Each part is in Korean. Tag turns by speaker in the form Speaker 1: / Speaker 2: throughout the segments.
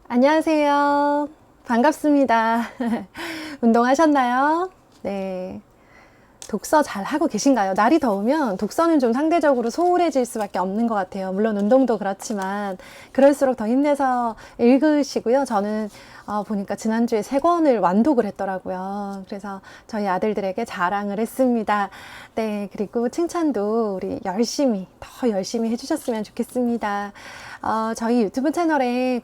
Speaker 1: 안녕하세요. 반갑습니다. 운동하셨나요? 네. 독서 잘 하고 계신가요? 날이 더우면 독서는 좀 상대적으로 소홀해질 수밖에 없는 것 같아요. 물론 운동도 그렇지만 그럴수록 더 힘내서 읽으시고요. 저는 보니까 지난주에 3권을 완독을 했더라고요. 그래서 저희 아들들에게 자랑을 했습니다. 네, 그리고 칭찬도 우리 더 열심히 해주셨으면 좋겠습니다. 저희 유튜브 채널에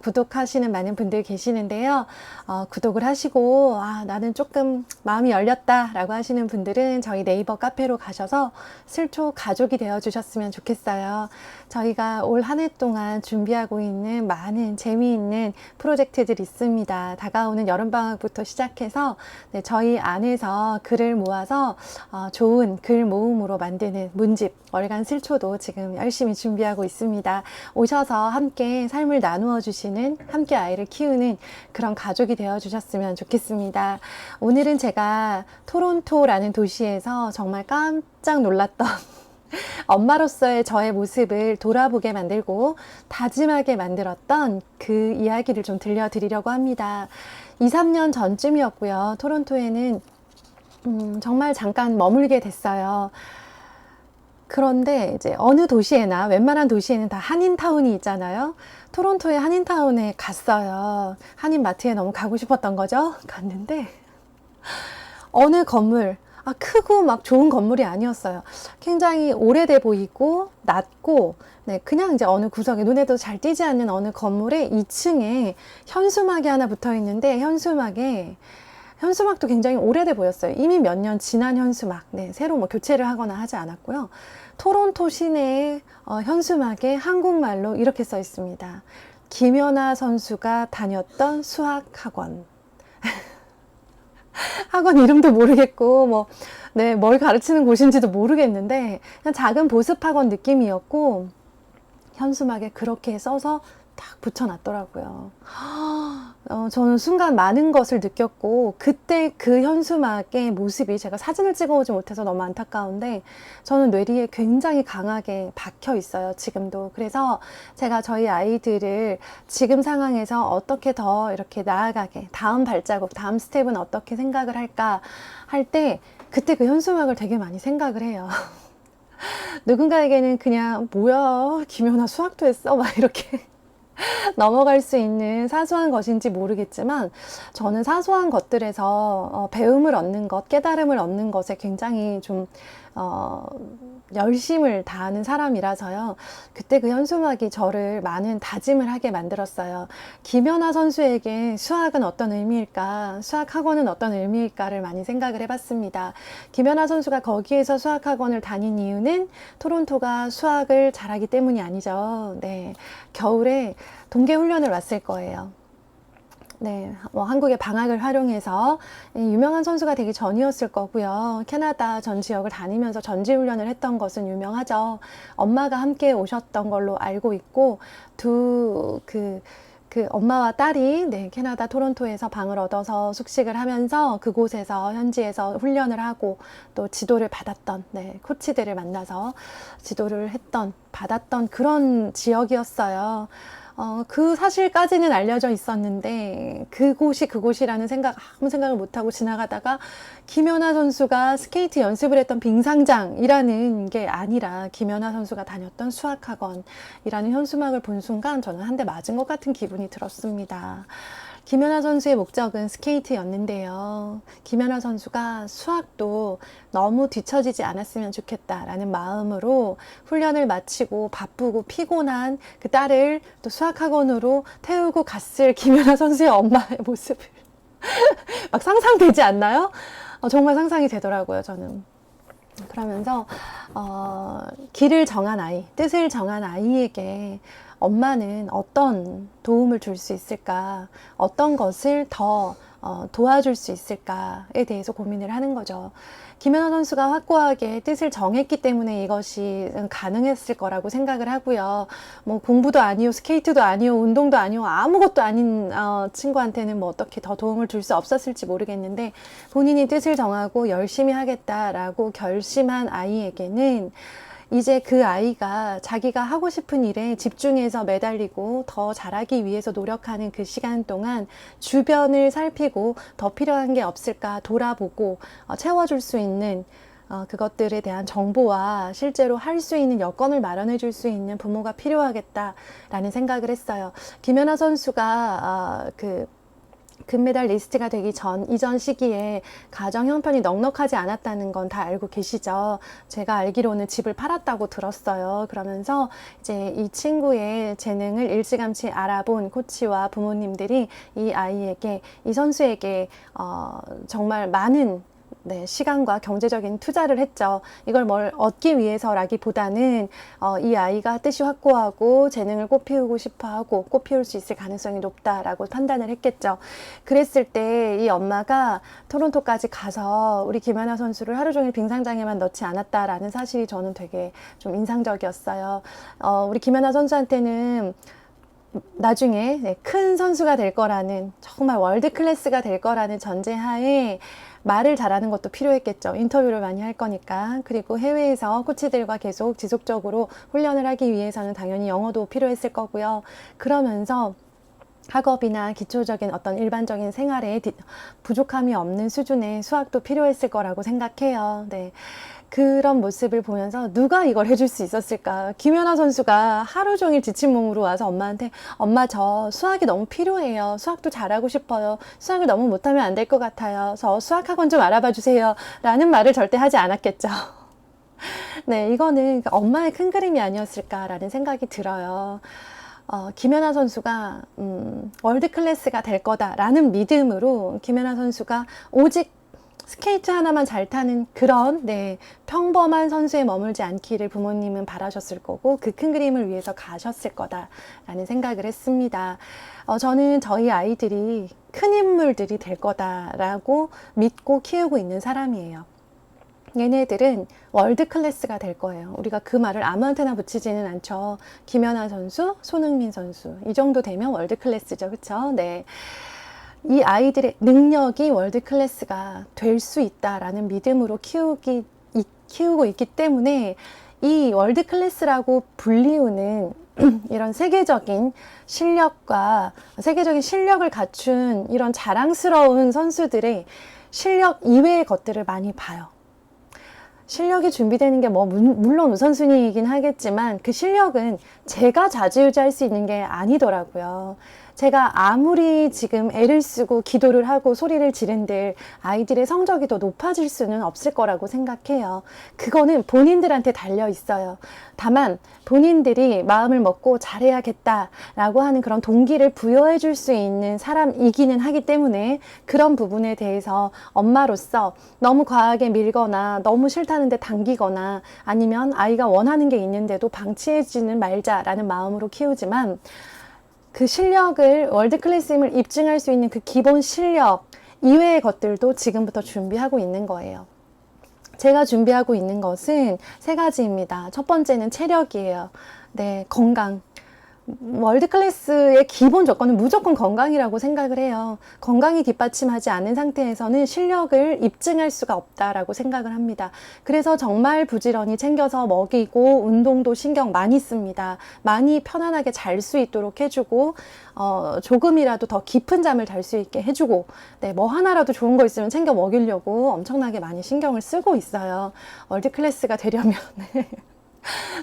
Speaker 1: 구독하시는 많은 분들 계시는데요. 구독을 하시고, 나는 조금 마음이 열렸다라고 하시는 분들은 저희 네이버 카페로 가셔서 슬초 가족이 되어 주셨으면 좋겠어요. 저희가 올 한 해 동안 준비하고 있는 많은 재미있는 프로젝트들이 있습니다. 다가오는 여름방학부터 시작해서 저희 안에서 글을 모아서 좋은 글 모음으로 만드는 문집 월간 슬초도 지금 열심히 준비하고 있습니다. 오셔서 함께 삶을 나누어 주시는, 함께 아이를 키우는 그런 가족이 되어 주셨으면 좋겠습니다. 오늘은 제가 토론토라는 도시에서 정말 깜짝 놀랐던 엄마로서의 저의 모습을 돌아보게 만들고 다짐하게 만들었던 그 이야기를 좀 들려드리려고 합니다. 2, 3년 전쯤이었고요. 토론토에는 정말 잠깐 머물게 됐어요. 그런데 이제 어느 도시에나 웬만한 도시에는 다 한인타운이 있잖아요. 토론토의 한인타운에 갔어요. 한인마트에 너무 가고 싶었던 거죠. 갔는데 어느 건물, 크고 막 좋은 건물이 아니었어요. 굉장히 오래돼 보이고 낮고, 네, 그냥 이제 어느 구석에 눈에도 잘 띄지 않는 어느 건물에 2층에 현수막이 하나 붙어 있는데 현수막도 굉장히 오래돼 보였어요. 이미 몇 년 지난 현수막. 네, 새로 뭐 교체를 하거나 하지 않았고요. 토론토 시내의 현수막에 한국말로 이렇게 써 있습니다. 김연아 선수가 다녔던 수학학원. 학원 이름도 모르겠고, 뭘 가르치는 곳인지도 모르겠는데, 그냥 작은 보습학원 느낌이었고, 현수막에 그렇게 써서 딱 붙여놨더라고요. 저는 순간 많은 것을 느꼈고, 그때 그 현수막의 모습이 제가 사진을 찍어오지 못해서 너무 안타까운데, 저는 뇌리에 굉장히 강하게 박혀 있어요, 지금도. 그래서 제가 저희 아이들을 지금 상황에서 어떻게 더 이렇게 나아가게, 다음 발자국, 다음 스텝은 어떻게 생각을 할까 할 때, 그때 그 현수막을 되게 많이 생각을 해요. 누군가에게는 그냥, 뭐야, 김연아 수학도 했어? 막 이렇게. 넘어갈 수 있는 사소한 것인지 모르겠지만 저는 사소한 것들에서 배움을 얻는 것, 깨달음을 얻는 것에 굉장히 좀 열심을 다하는 사람이라서요. 그때 그 현수막이 저를 많은 다짐을 하게 만들었어요. 김연아 선수에게 수학은 어떤 의미일까? 수학학원은 어떤 의미일까를 많이 생각을 해봤습니다. 김연아 선수가 거기에서 수학학원을 다닌 이유는 토론토가 수학을 잘하기 때문이 아니죠. 네, 겨울에 동계훈련을 왔을 거예요. 네, 한국의 방학을 활용해서 유명한 선수가 되기 전이었을 거고요. 캐나다 전 지역을 다니면서 전지훈련을 했던 것은 유명하죠. 엄마가 함께 오셨던 걸로 알고 있고 그 엄마와 딸이 캐나다 토론토에서 방을 얻어서 숙식을 하면서 그곳에서 현지에서 훈련을 하고 또 지도를 받았던 코치들을 만나서 지도를 받았던 그런 지역이었어요. 그 사실까지는 알려져 있었는데 그곳이라는 아무 생각을 못하고 지나가다가 김연아 선수가 스케이트 연습을 했던 빙상장이라는 게 아니라 김연아 선수가 다녔던 수학학원이라는 현수막을 본 순간 저는 한 대 맞은 것 같은 기분이 들었습니다. 김연아 선수의 목적은 스케이트였는데요. 김연아 선수가 수학도 너무 뒤처지지 않았으면 좋겠다라는 마음으로 훈련을 마치고 바쁘고 피곤한 그 딸을 또 수학학원으로 태우고 갔을 김연아 선수의 엄마의 모습을 막 상상되지 않나요? 정말 상상이 되더라고요, 저는. 그러면서 길을 정한 아이, 뜻을 정한 아이에게 엄마는 어떤 도움을 줄 수 있을까? 어떤 것을 더 도와줄 수 있을까에 대해서 고민을 하는 거죠. 김연아 선수가 확고하게 뜻을 정했기 때문에 이것이 가능했을 거라고 생각을 하고요. 뭐 공부도 아니요, 스케이트도 아니요, 운동도 아니요, 아무것도 아닌 친구한테는 뭐 어떻게 더 도움을 줄 수 없었을지 모르겠는데 본인이 뜻을 정하고 열심히 하겠다라고 결심한 아이에게는 이제 그 아이가 자기가 하고 싶은 일에 집중해서 매달리고 더 잘하기 위해서 노력하는 그 시간 동안 주변을 살피고 더 필요한 게 없을까 돌아보고 채워줄 수 있는 그것들에 대한 정보와 실제로 할 수 있는 여건을 마련해 줄 수 있는 부모가 필요하겠다라는 생각을 했어요. 김연아 선수가 금메달 리스트가 되기 이전 시기에 가정 형편이 넉넉하지 않았다는 건 다 알고 계시죠? 제가 알기로는 집을 팔았다고 들었어요. 그러면서 이제 이 친구의 재능을 일찌감치 알아본 코치와 부모님들이 이 선수에게 정말 많은 시간과 경제적인 투자를 했죠. 이걸 뭘 얻기 위해서라기보다는 이 아이가 뜻이 확고하고 재능을 꽃피우고 싶어하고 꽃피울 수 있을 가능성이 높다라고 판단을 했겠죠. 그랬을 때 이 엄마가 토론토까지 가서 우리 김연아 선수를 하루 종일 빙상장에만 넣지 않았다라는 사실이 저는 되게 좀 인상적이었어요. 우리 김연아 선수한테는 나중에 큰 선수가 될 거라는, 정말 월드 클래스가 될 거라는 전제하에 말을 잘하는 것도 필요했겠죠. 인터뷰를 많이 할 거니까. 그리고 해외에서 코치들과 계속 지속적으로 훈련을 하기 위해서는 당연히 영어도 필요했을 거고요. 그러면서 학업이나 기초적인 어떤 일반적인 생활에 부족함이 없는 수준의 수학도 필요했을 거라고 생각해요. 네. 그런 모습을 보면서 누가 이걸 해줄 수 있었을까? 김연아 선수가 하루 종일 지친 몸으로 와서 엄마한테, 엄마 저 수학이 너무 필요해요. 수학도 잘하고 싶어요. 수학을 너무 못하면 안 될 것 같아요. 저 수학학원 좀 알아봐 주세요. 라는 말을 절대 하지 않았겠죠. 네, 이거는 엄마의 큰 그림이 아니었을까라는 생각이 들어요. 김연아 선수가 월드 클래스가 될 거다라는 믿음으로 김연아 선수가 오직 스케이트 하나만 잘 타는 그런 평범한 선수에 머물지 않기를 부모님은 바라셨을 거고 그 큰 그림을 위해서 가셨을 거다라는 생각을 했습니다. 저는 저희 아이들이 큰 인물들이 될 거다라고 믿고 키우고 있는 사람이에요. 얘네들은 월드 클래스가 될 거예요. 우리가 그 말을 아무한테나 붙이지는 않죠. 김연아 선수, 손흥민 선수 이 정도 되면 월드 클래스죠. 그렇죠? 네. 이 아이들의 능력이 월드 클래스가 될 수 있다라는 믿음으로 키우고 있기 때문에 이 월드 클래스라고 불리우는 이런 세계적인 실력과 세계적인 실력을 갖춘 이런 자랑스러운 선수들의 실력 이외의 것들을 많이 봐요. 실력이 준비되는 게 물론 우선순위이긴 하겠지만 그 실력은 제가 좌지우지할 수 있는 게 아니더라고요. 제가 아무리 지금 애를 쓰고 기도를 하고 소리를 지른들 아이들의 성적이 더 높아질 수는 없을 거라고 생각해요. 그거는 본인들한테 달려 있어요. 다만 본인들이 마음을 먹고 잘해야겠다라고 하는 그런 동기를 부여해 줄 수 있는 사람이기는 하기 때문에 그런 부분에 대해서 엄마로서 너무 과하게 밀거나 너무 싫다는데 당기거나 아니면 아이가 원하는 게 있는데도 방치해지는 말자라는 마음으로 키우지만 그 실력을 월드 클래스임을 입증할 수 있는 그 기본 실력 이외의 것들도 지금부터 준비하고 있는 거예요. 제가 준비하고 있는 것은 3가지입니다. 첫 번째는 체력이에요. 네, 건강. 월드 클래스의 기본 조건은 무조건 건강이라고 생각을 해요. 건강이 뒷받침하지 않은 상태에서는 실력을 입증할 수가 없다라고 생각을 합니다. 그래서 정말 부지런히 챙겨서 먹이고 운동도 신경 많이 씁니다. 많이 편안하게 잘 수 있도록 해주고 조금이라도 더 깊은 잠을 잘 수 있게 해주고 뭐 하나라도 좋은 거 있으면 챙겨 먹이려고 엄청나게 많이 신경을 쓰고 있어요. 월드 클래스가 되려면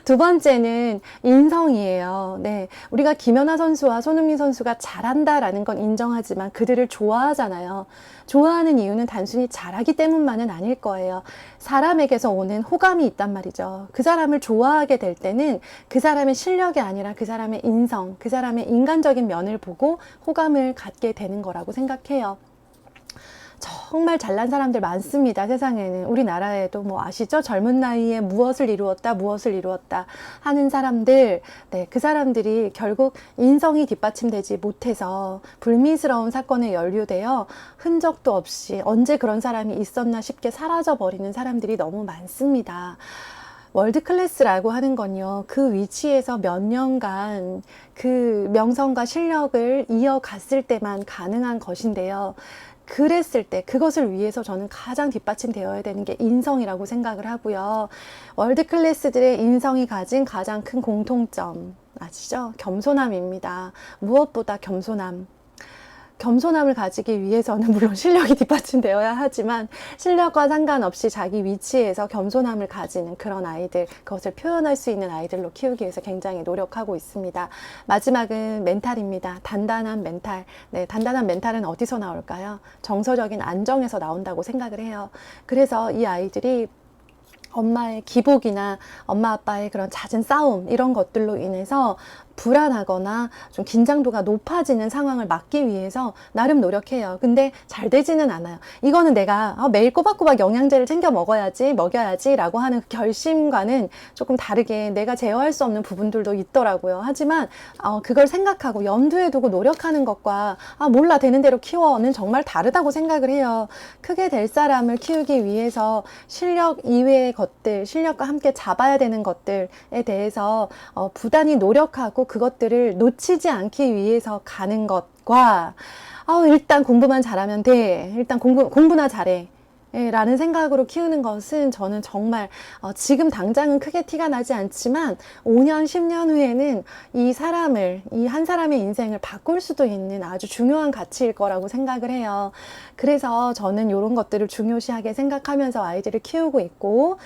Speaker 1: 두 번째는 인성이에요. 네, 우리가 김연아 선수와 손흥민 선수가 잘한다라는 건 인정하지만 그들을 좋아하잖아요. 좋아하는 이유는 단순히 잘하기 때문만은 아닐 거예요. 사람에게서 오는 호감이 있단 말이죠. 그 사람을 좋아하게 될 때는 그 사람의 실력이 아니라 그 사람의 인성, 그 사람의 인간적인 면을 보고 호감을 갖게 되는 거라고 생각해요. 정말 잘난 사람들 많습니다. 세상에는. 우리나라에도 아시죠? 젊은 나이에 무엇을 이루었다 하는 사람들, 그 사람들이 결국 인성이 뒷받침되지 못해서 불미스러운 사건에 연루되어 흔적도 없이 언제 그런 사람이 있었나 싶게 사라져버리는 사람들이 너무 많습니다. 월드 클래스라고 하는 건요, 그 위치에서 몇 년간 그 명성과 실력을 이어갔을 때만 가능한 것인데요. 그랬을 때 그것을 위해서 저는 가장 뒷받침되어야 되는 게 인성이라고 생각을 하고요. 월드 클래스들의 인성이 가진 가장 큰 공통점 아시죠? 겸손함입니다. 무엇보다 겸손함. 겸손함을 가지기 위해서는 물론 실력이 뒷받침되어야 하지만 실력과 상관없이 자기 위치에서 겸손함을 가지는 그런 아이들, 그것을 표현할 수 있는 아이들로 키우기 위해서 굉장히 노력하고 있습니다. 마지막은 멘탈입니다. 단단한 멘탈. 네, 단단한 멘탈은 어디서 나올까요? 정서적인 안정에서 나온다고 생각을 해요. 그래서 이 아이들이 엄마의 기복이나 엄마 아빠의 그런 잦은 싸움 이런 것들로 인해서 불안하거나 좀 긴장도가 높아지는 상황을 막기 위해서 나름 노력해요. 근데 잘 되지는 않아요. 이거는 내가 매일 꼬박꼬박 영양제를 챙겨 먹여야지 라고 하는 그 결심과는 조금 다르게 내가 제어할 수 없는 부분들도 있더라고요. 하지만 그걸 생각하고 염두에 두고 노력하는 것과 몰라 되는 대로 키워는 정말 다르다고 생각을 해요. 크게 될 사람을 키우기 위해서 실력 이외의 것들, 실력과 함께 잡아야 되는 것들에 대해서 부단히 노력하고 그것들을 놓치지 않기 위해서 가는 것과 일단 공부만 잘하면 돼. 일단 공부나 잘해. 라는 생각으로 키우는 것은 저는 정말 지금 당장은 크게 티가 나지 않지만 5년, 10년 후에는 이 한 사람의 인생을 바꿀 수도 있는 아주 중요한 가치일 거라고 생각을 해요. 그래서 저는 이런 것들을 중요시하게 생각하면서 아이들을 키우고 있고,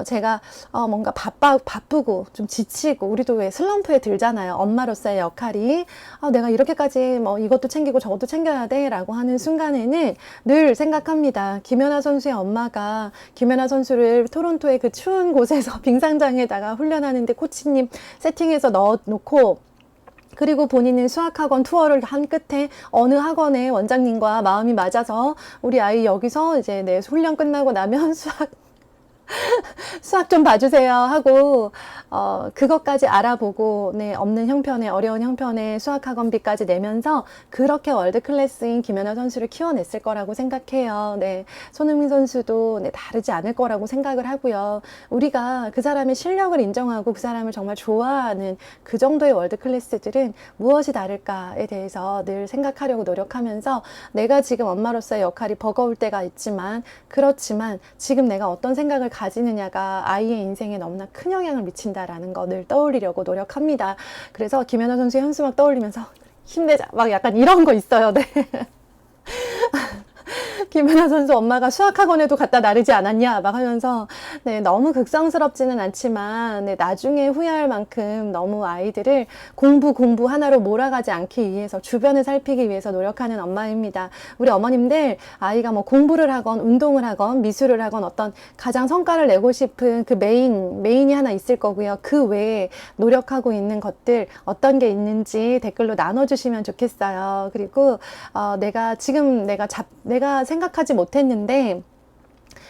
Speaker 1: 제가 뭔가 바쁘고 좀 지치고, 우리도 왜 슬럼프에 들잖아요. 엄마로서의 역할이 내가 이렇게까지 이것도 챙기고 저것도 챙겨야 돼 라고 하는 순간에는 늘 생각합니다. 김연아 선수의 엄마가 김연아 선수를 토론토의 그 추운 곳에서 빙상장에다가 훈련하는데 코치님 세팅해서 넣어놓고, 그리고 본인은 수학학원 투어를 한 끝에 어느 학원의 원장님과 마음이 맞아서 우리 아이 여기서 이제 내 훈련 끝나고 나면 수학 좀 봐주세요 하고 그것까지 알아보고 없는 형편에, 어려운 형편에 수학학원비까지 내면서 그렇게 월드클래스인 김연아 선수를 키워냈을 거라고 생각해요. 손흥민 선수도 다르지 않을 거라고 생각을 하고요. 우리가 그 사람의 실력을 인정하고 그 사람을 정말 좋아하는 그 정도의 월드클래스들은 무엇이 다를까에 대해서 늘 생각하려고 노력하면서 내가 지금 엄마로서의 역할이 버거울 때가 있지만, 그렇지만 지금 내가 어떤 생각을 가지느냐가 아이의 인생에 너무나 큰 영향을 미친다라는 거 늘 떠올리려고 노력합니다. 그래서 김연아 선수의 현수막 떠올리면서 힘내자 막 약간 이런 거 있어요. 김연아 선수 엄마가 수학학원에도 갖다 나르지 않았냐 막 하면서 너무 극성스럽지는 않지만 나중에 후회할 만큼 너무 아이들을 공부 하나로 몰아가지 않기 위해서 주변을 살피기 위해서 노력하는 엄마입니다. 우리 어머님들 아이가 공부를 하건 운동을 하건 미술을 하건 어떤 가장 성과를 내고 싶은 그 메인이 하나 있을 거고요. 그 외에 노력하고 있는 것들 어떤 게 있는지 댓글로 나눠주시면 좋겠어요. 그리고 내가 생각하지 못했는데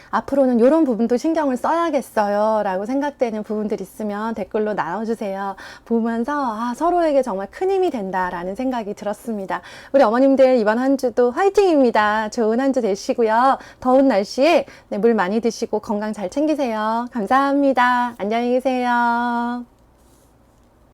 Speaker 1: 앞으로는 이런 부분도 신경을 써야겠어요 라고 생각되는 부분들 있으면 댓글로 나눠주세요. 보면서 서로에게 정말 큰 힘이 된다라는 생각이 들었습니다. 우리 어머님들 이번 한 주도 화이팅입니다. 좋은 한 주 되시고요. 더운 날씨에 물 많이 드시고 건강 잘 챙기세요. 감사합니다. 안녕히 계세요.